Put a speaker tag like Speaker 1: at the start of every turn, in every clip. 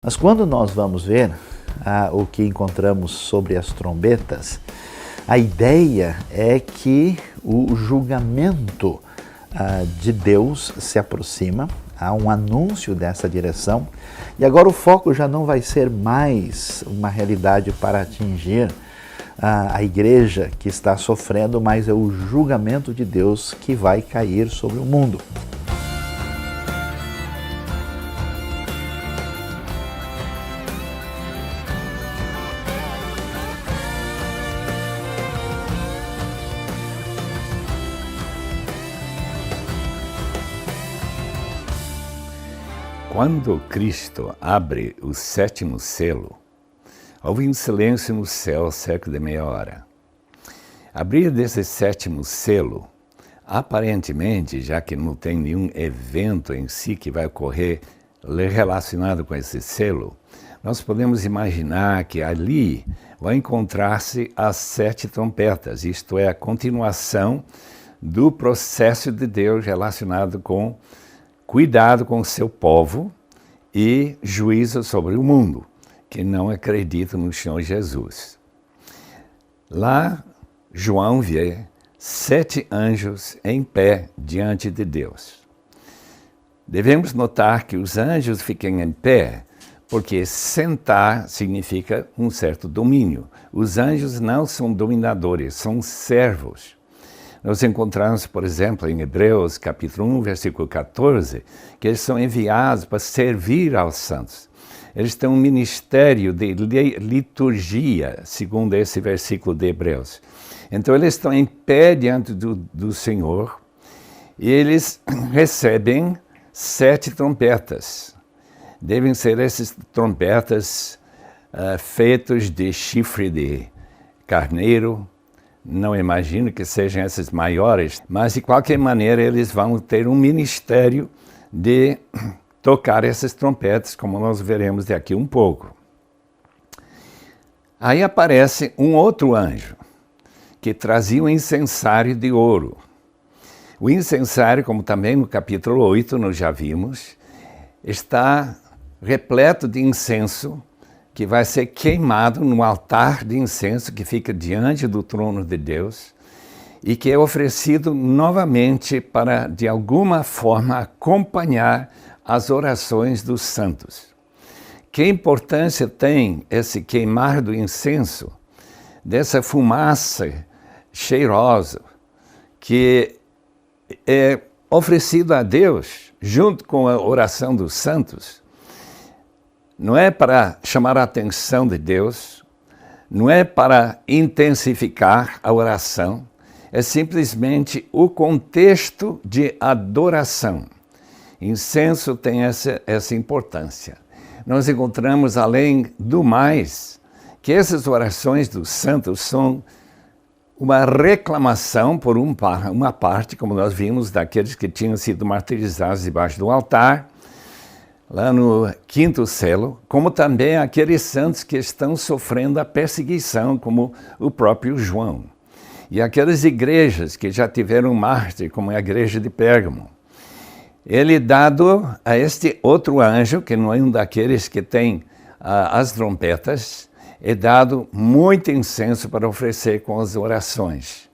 Speaker 1: Mas quando nós vamos ver o que encontramos sobre as trombetas, a ideia é que o julgamento de Deus se aproxima, há um anúncio dessa direção, e agora o foco já não vai ser mais uma realidade para atingir a igreja que está sofrendo, mas é o julgamento de Deus que vai cair sobre o mundo.
Speaker 2: Quando Cristo abre o sétimo selo, houve um silêncio no céu cerca de meia hora. Abrir desse sétimo selo, aparentemente, já que não tem nenhum evento em si que vai ocorrer relacionado com esse selo, nós podemos imaginar que ali vai encontrar-se as 7 trompetas, isto é, a continuação do processo de Deus relacionado com cuidado com o seu povo e juízo sobre o mundo, que não acredita no Senhor Jesus. Lá, João vê 7 anjos em pé diante de Deus. Devemos notar que os anjos ficam em pé, porque sentar significa um certo domínio. Os anjos não são dominadores, são servos. Nós encontramos, por exemplo, em Hebreus capítulo 1, versículo 14, que eles são enviados para servir aos santos. Eles têm um ministério de liturgia, segundo esse versículo de Hebreus. Então, eles estão em pé diante do Senhor e eles recebem 7 trompetas. Devem ser essas trompetas feitas de chifre de carneiro. Não imagino que sejam essas maiores, mas de qualquer maneira eles vão ter um ministério de tocar essas trompetas, como nós veremos daqui um pouco. Aí aparece um outro anjo, que trazia um incensário de ouro. O incensário, como também no capítulo 8 nós já vimos, está repleto de incenso, que vai ser queimado no altar de incenso que fica diante do trono de Deus e que é oferecido novamente para, de alguma forma, acompanhar as orações dos santos. Que importância tem esse queimar do incenso, dessa fumaça cheirosa, que é oferecido a Deus junto com a oração dos santos? Não é para chamar a atenção de Deus, não é para intensificar a oração, é simplesmente o contexto de adoração. Incenso tem essa importância. Nós encontramos, além do mais, que essas orações dos santos são uma reclamação por uma parte, como nós vimos, daqueles que tinham sido martirizados debaixo do altar, lá no 5º selo, como também aqueles santos que estão sofrendo a perseguição, como o próprio João. E aquelas igrejas que já tiveram mártir, como a igreja de Pérgamo. Ele dado a este outro anjo, que não é um daqueles que tem as trompetas, é dado muito incenso para oferecer com as orações.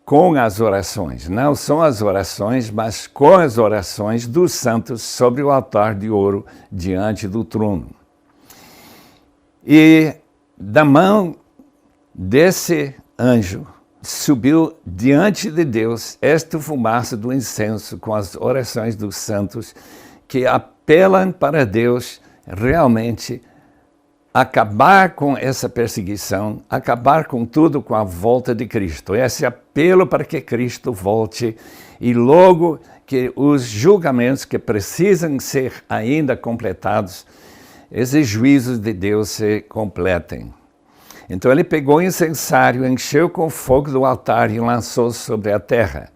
Speaker 2: Com as orações, não são as orações, mas com as orações dos santos sobre o altar de ouro diante do trono. E da mão desse anjo subiu diante de Deus esta fumaça do incenso com as orações dos santos que apelam para Deus realmente acabar com essa perseguição, acabar com tudo com a volta de Cristo. Esse apelo para que Cristo volte e logo que os julgamentos que precisam ser ainda completados, esses juízos de Deus se completem. Então ele pegou o incensário, encheu com fogo do altar e lançou sobre a terra.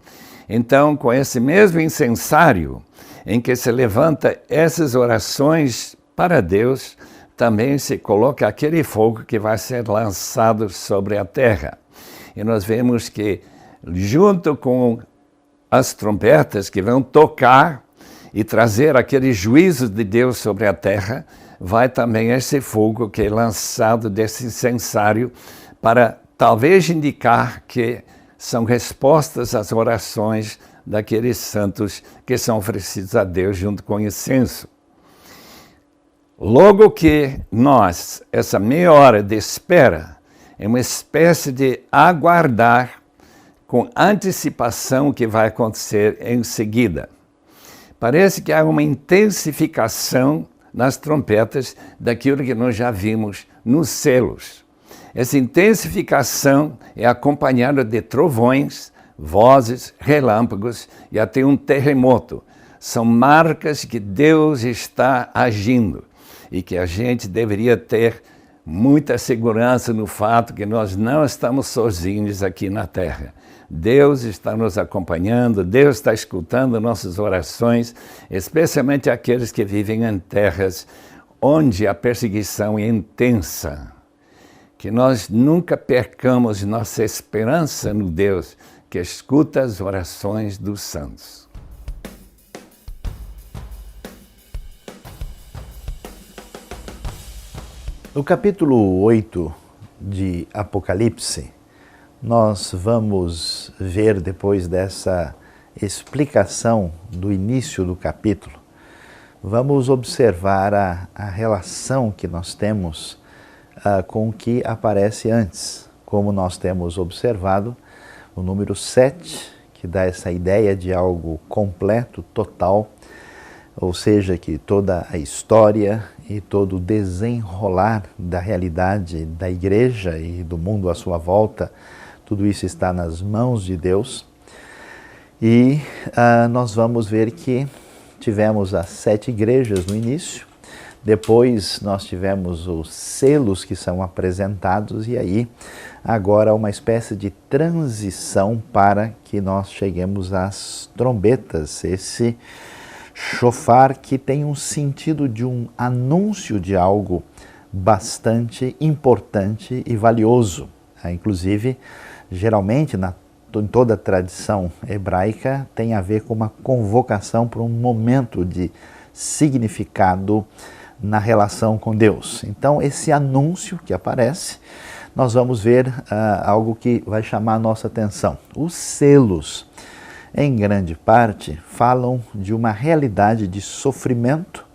Speaker 2: Então, com esse mesmo incensário, em que se levanta essas orações para Deus, também se coloca aquele fogo que vai ser lançado sobre a terra. E nós vemos que, junto com as trompetas que vão tocar e trazer aqueles juízos de Deus sobre a terra, vai também esse fogo que é lançado desse incensário para talvez indicar que são respostas às orações daqueles santos que são oferecidos a Deus junto com o incenso. Logo que nós, essa meia hora de espera, é uma espécie de aguardar com antecipação o que vai acontecer em seguida. Parece que há uma intensificação nas trompetas daquilo que nós já vimos nos selos. Essa intensificação é acompanhada de trovões, vozes, relâmpagos e até um terremoto. São marcas que Deus está agindo e que a gente deveria ter muita segurança no fato que nós não estamos sozinhos aqui na Terra. Deus está nos acompanhando, Deus está escutando nossas orações, especialmente aqueles que vivem em terras onde a perseguição é intensa. Que nós nunca percamos nossa esperança no Deus que escuta as orações dos santos.
Speaker 1: No capítulo 8 de Apocalipse, nós vamos ver, depois dessa explicação do início do capítulo, vamos observar a relação que nós temos com o que aparece antes. Como nós temos observado, o número 7, que dá essa ideia de algo completo, total, ou seja, que toda a história e todo o desenrolar da realidade da igreja e do mundo à sua volta, tudo isso está nas mãos de Deus. E nós vamos ver que tivemos as 7 igrejas no início, depois nós tivemos os selos que são apresentados e aí agora uma espécie de transição para que nós cheguemos às trombetas, esse chofar que tem um sentido de um anúncio de algo bastante importante e valioso. Inclusive, geralmente, em toda a tradição hebraica, tem a ver com uma convocação para um momento de significado na relação com Deus. Então, esse anúncio que aparece, nós vamos ver algo que vai chamar a nossa atenção. Os selos, em grande parte, falam de uma realidade de sofrimento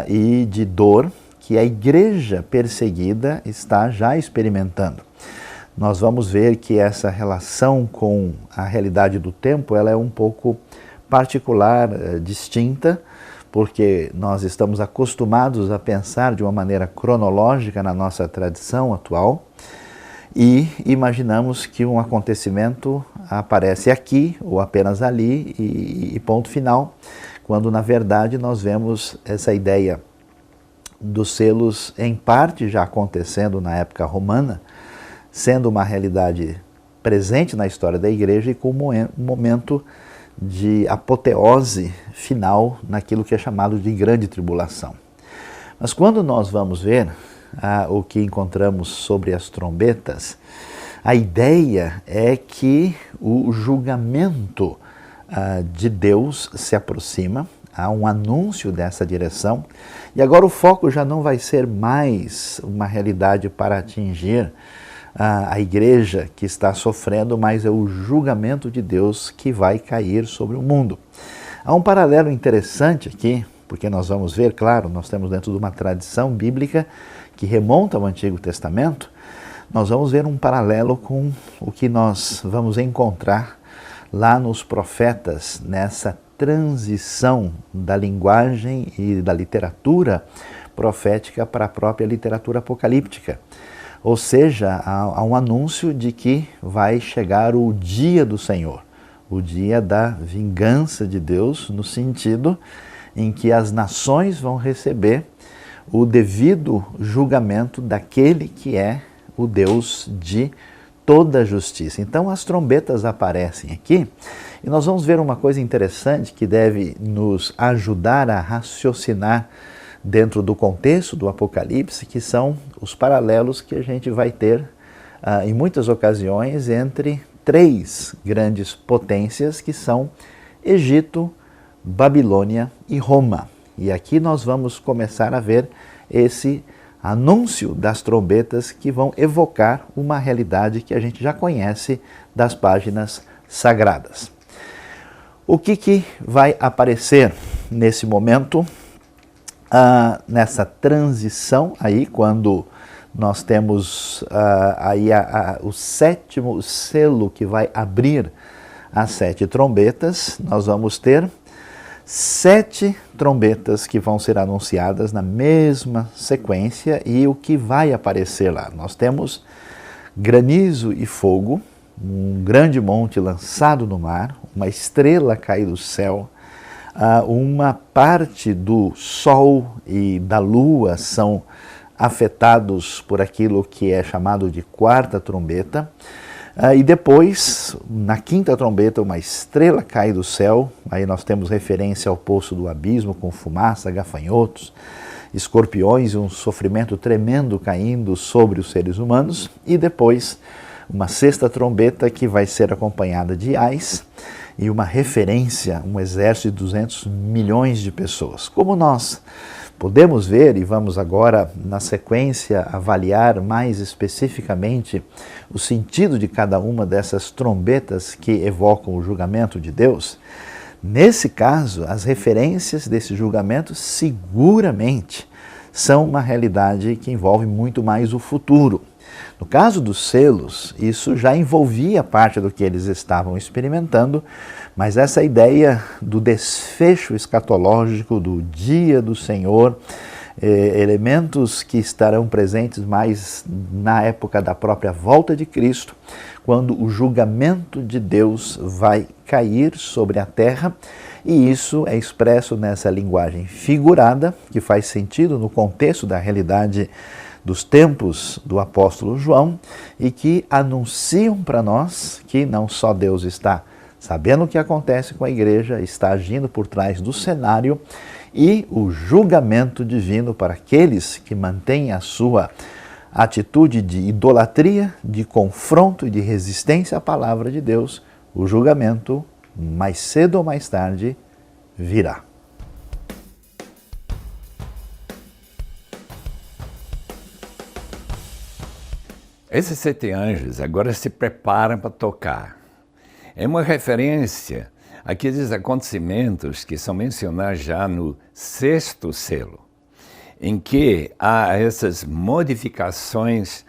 Speaker 1: e de dor que a igreja perseguida está já experimentando. Nós vamos ver que essa relação com a realidade do tempo ela é um pouco particular, distinta, porque nós estamos acostumados a pensar de uma maneira cronológica na nossa tradição atual e imaginamos que um acontecimento aparece aqui ou apenas ali e ponto final, quando na verdade nós vemos essa ideia dos selos em parte já acontecendo na época romana, sendo uma realidade presente na história da igreja e com um momento de apoteose final naquilo que é chamado de grande tribulação. Mas quando nós vamos ver o que encontramos sobre as trombetas, a ideia é que o julgamento de Deus se aproxima, há um anúncio dessa direção, e agora o foco já não vai ser mais uma realidade para atingir a igreja que está sofrendo, mas é o julgamento de Deus que vai cair sobre o mundo. Há um paralelo interessante aqui, porque nós vamos ver, claro, nós temos dentro de uma tradição bíblica que remonta ao Antigo Testamento, nós vamos ver um paralelo com o que nós vamos encontrar lá nos profetas, nessa transição da linguagem e da literatura profética para a própria literatura apocalíptica. Ou seja, há um anúncio de que vai chegar o dia do Senhor, o dia da vingança de Deus, no sentido em que as nações vão receber o devido julgamento daquele que é o Deus de toda a justiça. Então as trombetas aparecem aqui e nós vamos ver uma coisa interessante que deve nos ajudar a raciocinar dentro do contexto do Apocalipse, que são os paralelos que a gente vai ter em muitas ocasiões entre 3 grandes potências que são Egito, Babilônia e Roma. E aqui nós vamos começar a ver esse anúncio das trombetas que vão evocar uma realidade que a gente já conhece das páginas sagradas. O que vai aparecer nesse momento, nessa transição aí, quando nós temos aí o sétimo selo que vai abrir as 7 trombetas? Nós vamos ter 7 trombetas que vão ser anunciadas na mesma sequência, e o que vai aparecer lá? Nós temos granizo e fogo, um grande monte lançado no mar, uma estrela cair do céu, uma parte do sol e da lua são afetados por aquilo que é chamado de quarta trombeta. E depois, na quinta trombeta, uma estrela cai do céu. Aí nós temos referência ao poço do abismo, com fumaça, gafanhotos, escorpiões e um sofrimento tremendo caindo sobre os seres humanos. E depois, uma sexta trombeta que vai ser acompanhada de ais e uma referência, um exército de 200 milhões de pessoas. Como nós podemos ver, e vamos agora na sequência avaliar mais especificamente o sentido de cada uma dessas trombetas que evocam o julgamento de Deus, nesse caso, as referências desse julgamento seguramente são uma realidade que envolve muito mais o futuro. No caso dos selos, isso já envolvia parte do que eles estavam experimentando, mas essa ideia do desfecho escatológico, do dia do Senhor, elementos que estarão presentes mais na época da própria volta de Cristo, quando o julgamento de Deus vai cair sobre a terra, e isso é expresso nessa linguagem figurada, que faz sentido no contexto da realidade dos tempos do apóstolo João, e que anunciam para nós que não só Deus está sabendo o que acontece com a igreja, está agindo por trás do cenário, e o julgamento divino para aqueles que mantêm a sua atitude de idolatria, de confronto e de resistência à palavra de Deus, o julgamento, mais cedo ou mais tarde, virá.
Speaker 2: Esses 7 anjos agora se preparam para tocar. É uma referência àqueles acontecimentos que são mencionados já no 6º selo, em que há essas modificações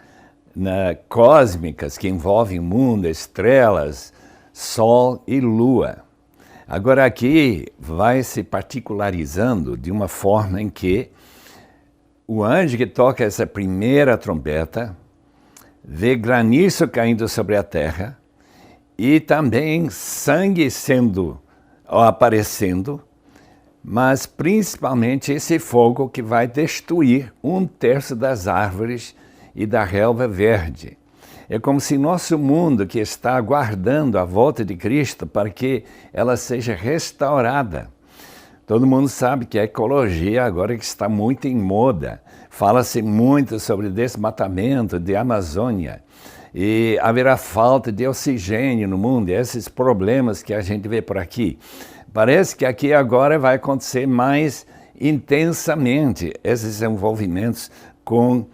Speaker 2: cósmicas que envolvem o mundo, estrelas, sol e lua. Agora aqui vai se particularizando de uma forma em que o anjo que toca essa primeira trombeta vê granizo caindo sobre a terra e também sangue aparecendo, mas principalmente esse fogo que vai destruir 1/3 das árvores e da relva verde. É como se nosso mundo, que está aguardando a volta de Cristo para que ela seja restaurada. Todo mundo sabe que a ecologia agora que está muito em moda. Fala-se muito sobre desmatamento de Amazônia e haverá falta de oxigênio no mundo, esses problemas que a gente vê por aqui. Parece que aqui agora vai acontecer mais intensamente esses envolvimentos com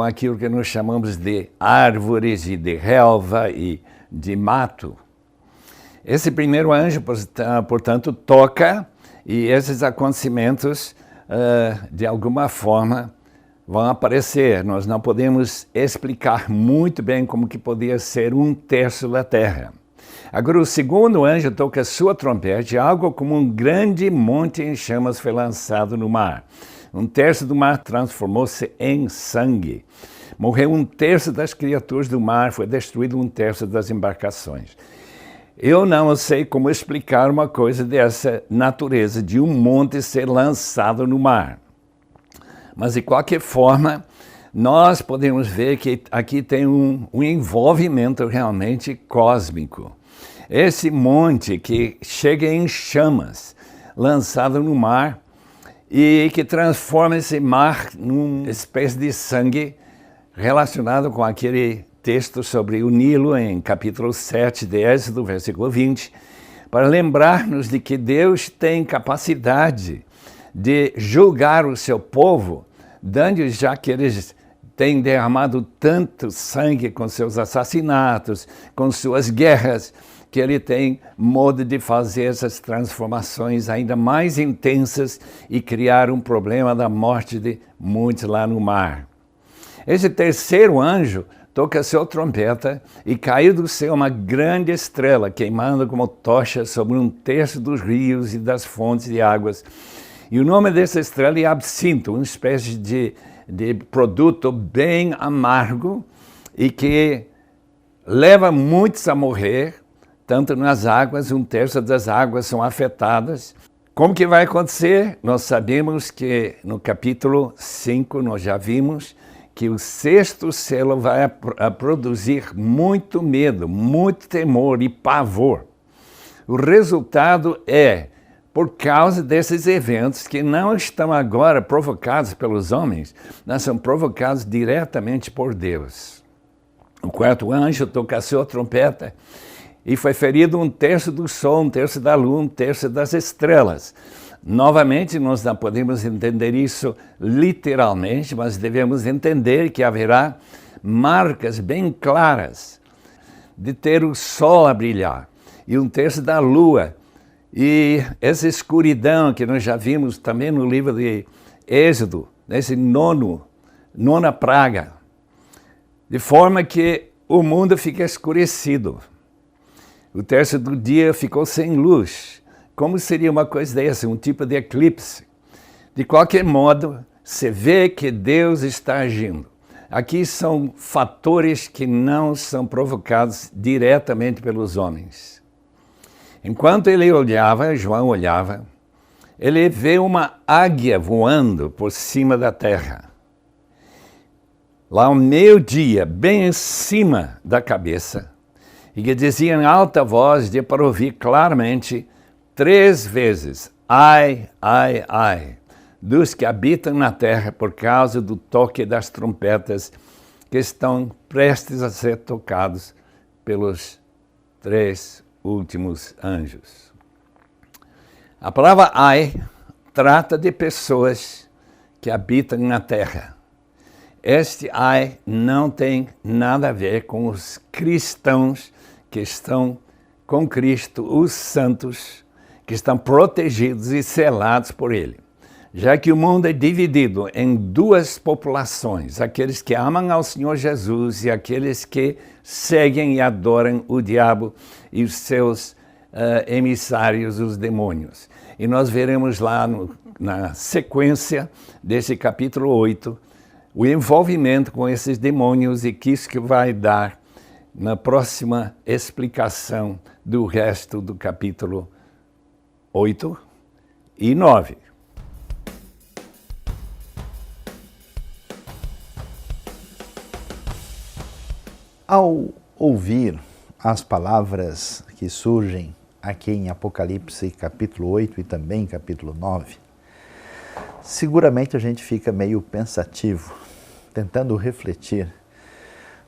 Speaker 2: aquilo que nós chamamos de árvores e de relva e de mato. Esse primeiro anjo, portanto, toca, e esses acontecimentos, de alguma forma, vão aparecer. Nós não podemos explicar muito bem como que podia ser 1/3 da terra. Agora, o segundo anjo toca sua trompete, e algo como um grande monte em chamas foi lançado no mar. 1/3 do mar transformou-se em sangue. Morreu 1/3 das criaturas do mar, foi destruído 1/3 das embarcações. Eu não sei como explicar uma coisa dessa natureza, de um monte ser lançado no mar. Mas, de qualquer forma, nós podemos ver que aqui tem um envolvimento realmente cósmico. Esse monte que chega em chamas, lançado no mar, e que transforma esse mar numa espécie de sangue relacionado com aquele texto sobre o Nilo, em capítulo 7 de Êxodo, versículo 20, para lembrar-nos de que Deus tem capacidade de julgar o seu povo, dando já que eles têm derramado tanto sangue com seus assassinatos, com suas guerras, que ele tem modo de fazer essas transformações ainda mais intensas e criar um problema da morte de muitos lá no mar. Esse terceiro anjo toca sua trompeta e caiu do céu uma grande estrela, queimando como tocha sobre um terço dos rios e das fontes de águas. E o nome dessa estrela é absinto, uma espécie de produto bem amargo e que leva muitos a morrer, tanto nas águas, um terço das águas são afetadas. Como que vai acontecer? Nós sabemos que no capítulo 5 nós já vimos que o sexto selo vai produzir muito medo, muito temor e pavor. O resultado é, por causa desses eventos que não estão agora provocados pelos homens, mas são provocados diretamente por Deus. O quarto anjo tocou a sua trompeta e foi ferido um terço do sol, um terço da lua, um terço das estrelas. Novamente, nós não podemos entender isso literalmente, mas devemos entender que haverá marcas bem claras de ter o sol a brilhar e um terço da lua. E essa escuridão que nós já vimos também no livro de Êxodo, nesse nona praga, de forma que o mundo fica escurecido. O terço do dia ficou sem luz. Como seria uma coisa dessa, um tipo de eclipse? De qualquer modo, você vê que Deus está agindo. Aqui são fatores que não são provocados diretamente pelos homens. Enquanto ele olhava, João olhava, ele vê uma águia voando por cima da terra. Lá ao meio-dia, bem em cima da cabeça, e que dizia em alta voz, de para ouvir claramente, 3 vezes, ai, ai, ai, dos que habitam na terra por causa do toque das trompetas que estão prestes a ser tocados pelos 3 últimos anjos. A palavra ai trata de pessoas que habitam na terra. Este ai não tem nada a ver com os cristãos que estão com Cristo, os santos, que estão protegidos e selados por Ele. Já que o mundo é dividido em 2 populações, aqueles que amam ao Senhor Jesus e aqueles que seguem e adoram o diabo e os seus emissários, os demônios. E nós veremos lá na sequência desse capítulo 8, o envolvimento com esses demônios e que isso que vai dar na próxima explicação do resto do capítulo 8 e 9.
Speaker 1: Ao ouvir as palavras que surgem aqui em Apocalipse capítulo 8 e também capítulo 9, seguramente a gente fica meio pensativo, tentando refletir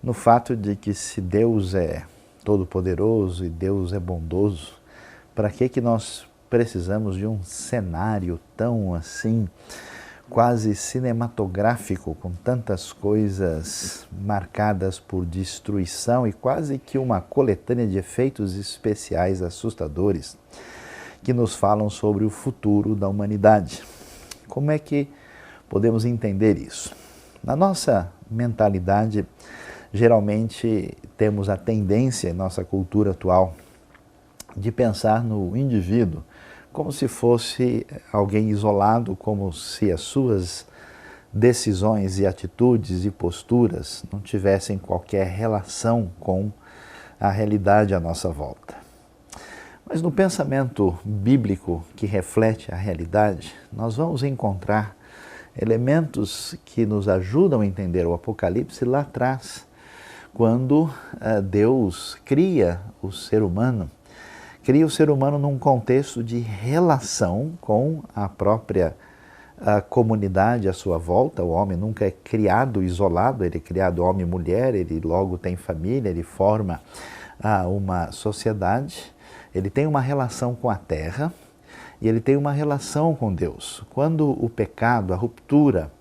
Speaker 1: no fato de que se Deus é todo-poderoso e Deus é bondoso, para que nós precisamos de um cenário tão assim, quase cinematográfico, com tantas coisas marcadas por destruição e quase que uma coletânea de efeitos especiais assustadores que nos falam sobre o futuro da humanidade? Como é que podemos entender isso? Na nossa mentalidade, geralmente temos a tendência, em nossa cultura atual, de pensar no indivíduo como se fosse alguém isolado, como se as suas decisões e atitudes e posturas não tivessem qualquer relação com a realidade à nossa volta. Mas no pensamento bíblico que reflete a realidade, nós vamos encontrar elementos que nos ajudam a entender o Apocalipse lá atrás, quando Deus cria o ser humano num contexto de relação com a própria comunidade à sua volta. O homem nunca é criado isolado, ele é criado homem e mulher, ele logo tem família, ele forma uma sociedade, ele tem uma relação com a terra e ele tem uma relação com Deus. Quando o pecado, a ruptura,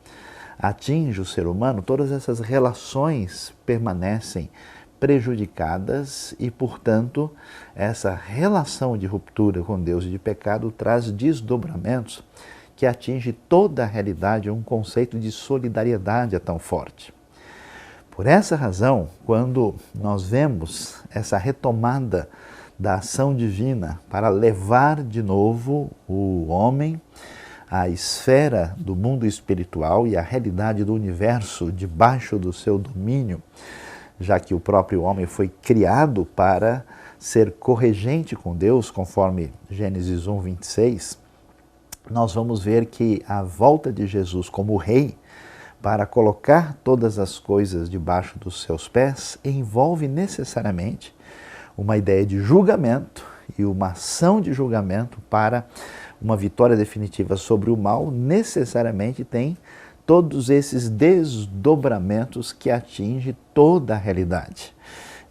Speaker 1: atinge o ser humano, todas essas relações permanecem prejudicadas e, portanto, essa relação de ruptura com Deus e de pecado traz desdobramentos que atinge toda a realidade. Um conceito de solidariedade é tão forte. Por essa razão, quando nós vemos essa retomada da ação divina para levar de novo o homem à esfera do mundo espiritual e à realidade do universo debaixo do seu domínio, já que o próprio homem foi criado para ser corregente com Deus, conforme Gênesis 1, 26, nós vamos ver que a volta de Jesus como rei, para colocar todas as coisas debaixo dos seus pés, envolve necessariamente uma ideia de julgamento e uma ação de julgamento para uma vitória definitiva sobre o mal. Necessariamente tem todos esses desdobramentos que atingem toda a realidade.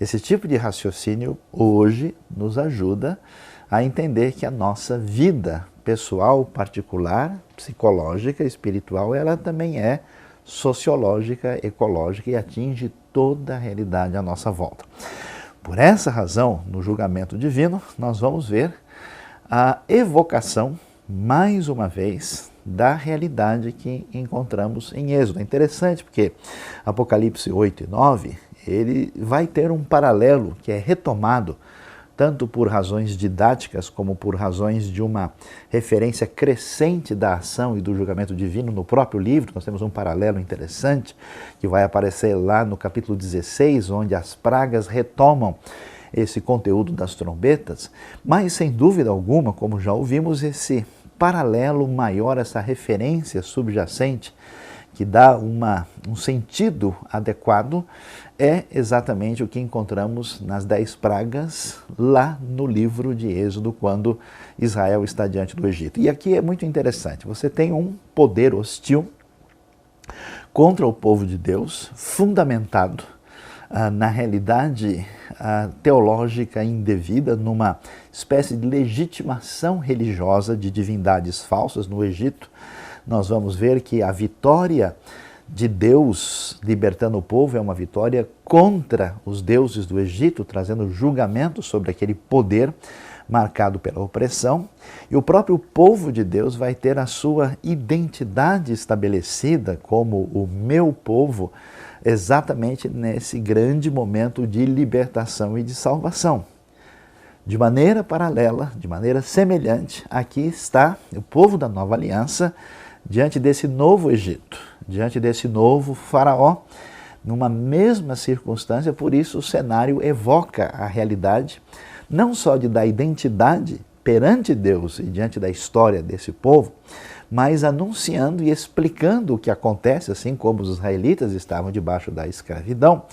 Speaker 1: Esse tipo de raciocínio hoje nos ajuda a entender que a nossa vida pessoal, particular, psicológica, espiritual, ela também é sociológica, ecológica e atinge toda a realidade à nossa volta. Por essa razão, no julgamento divino, nós vamos ver a evocação, mais uma vez, da realidade que encontramos em Êxodo. É interessante porque Apocalipse 8 e 9, ele vai ter um paralelo que é retomado tanto por razões didáticas como por razões de uma referência crescente da ação e do julgamento divino no próprio livro. Nós temos um paralelo interessante que vai aparecer lá no capítulo 16, onde as pragas retomam esse conteúdo das trombetas, mas sem dúvida alguma, como já ouvimos, esse paralelo maior, essa referência subjacente que dá um sentido adequado, é exatamente o que encontramos nas 10 pragas lá no livro de Êxodo, quando Israel está diante do Egito. E aqui é muito interessante, você tem um poder hostil contra o povo de Deus, fundamentado na realidade teológica indevida, numa espécie de legitimação religiosa de divindades falsas no Egito. Nós vamos ver que a vitória de Deus libertando o povo é uma vitória contra os deuses do Egito, trazendo julgamento sobre aquele poder marcado pela opressão. E o próprio povo de Deus vai ter a sua identidade estabelecida como o meu povo, exatamente nesse grande momento de libertação e de salvação. De maneira paralela, de maneira semelhante, aqui está o povo da nova aliança diante desse novo Egito, diante desse novo faraó, numa mesma circunstância. Por isso o cenário evoca a realidade, não só de dar identidade perante Deus e diante da história desse povo, mas anunciando e explicando o que acontece, assim como os israelitas estavam debaixo da escravidão.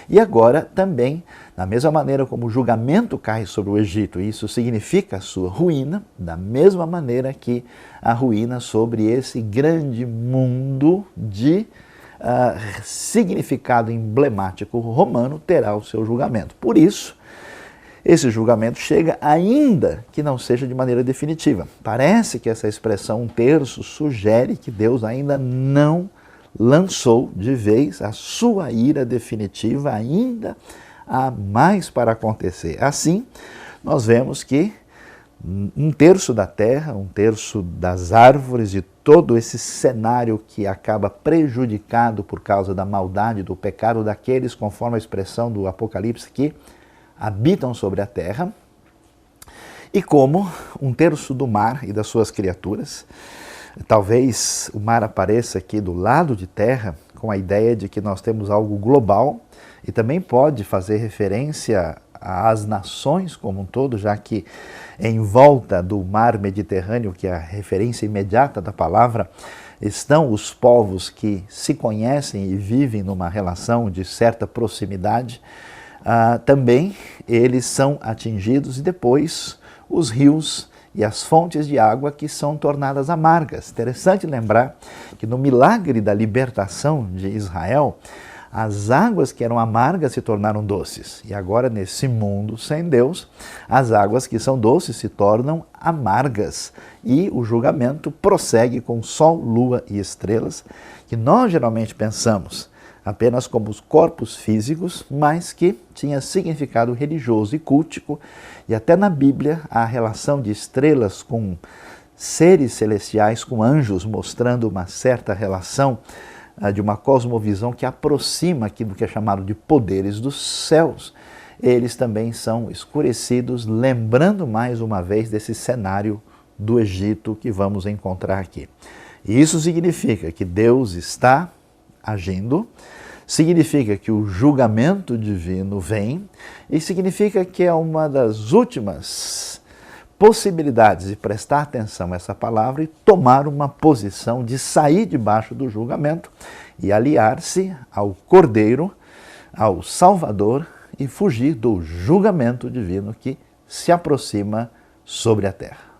Speaker 1: E agora também, da mesma maneira como o julgamento cai sobre o Egito, e isso significa a sua ruína, da mesma maneira que a ruína sobre esse grande mundo de significado emblemático romano terá o seu julgamento. Por isso, esse julgamento chega ainda que não seja de maneira definitiva. Parece que essa expressão 1/3 sugere que Deus ainda não lançou de vez a sua ira definitiva, ainda há mais para acontecer. Assim, nós vemos que 1/3 da terra, 1/3 das árvores e todo esse cenário que acaba prejudicado por causa da maldade, do pecado daqueles, conforme a expressão do Apocalipse, que habitam sobre a terra, e como 1/3 do mar e das suas criaturas. Talvez o mar apareça aqui do lado de terra com a ideia de que nós temos algo global e também pode fazer referência às nações como um todo, já que em volta do mar Mediterrâneo, que é a referência imediata da palavra, estão os povos que se conhecem e vivem numa relação de certa proximidade. Também eles são atingidos, e depois os rios e as fontes de água que são tornadas amargas. Interessante lembrar que no milagre da libertação de Israel, As águas que eram amargas se tornaram doces. E agora, nesse mundo sem Deus, as águas que são doces se tornam amargas. E o julgamento prossegue com sol, lua e estrelas, que nós geralmente pensamos apenas como os corpos físicos, mas que tinha significado religioso e cultico. E até na Bíblia, a relação de estrelas com seres celestiais, com anjos, mostrando uma certa relação de uma cosmovisão que aproxima aquilo que é chamado de poderes dos céus. Eles também são escurecidos, lembrando mais uma vez desse cenário do Egito que vamos encontrar aqui. E isso significa que Deus está agindo, significa que o julgamento divino vem e significa que é uma das últimas possibilidades de prestar atenção a essa palavra e tomar uma posição de sair debaixo do julgamento e aliar-se ao Cordeiro, ao Salvador e fugir do julgamento divino que se aproxima sobre a terra.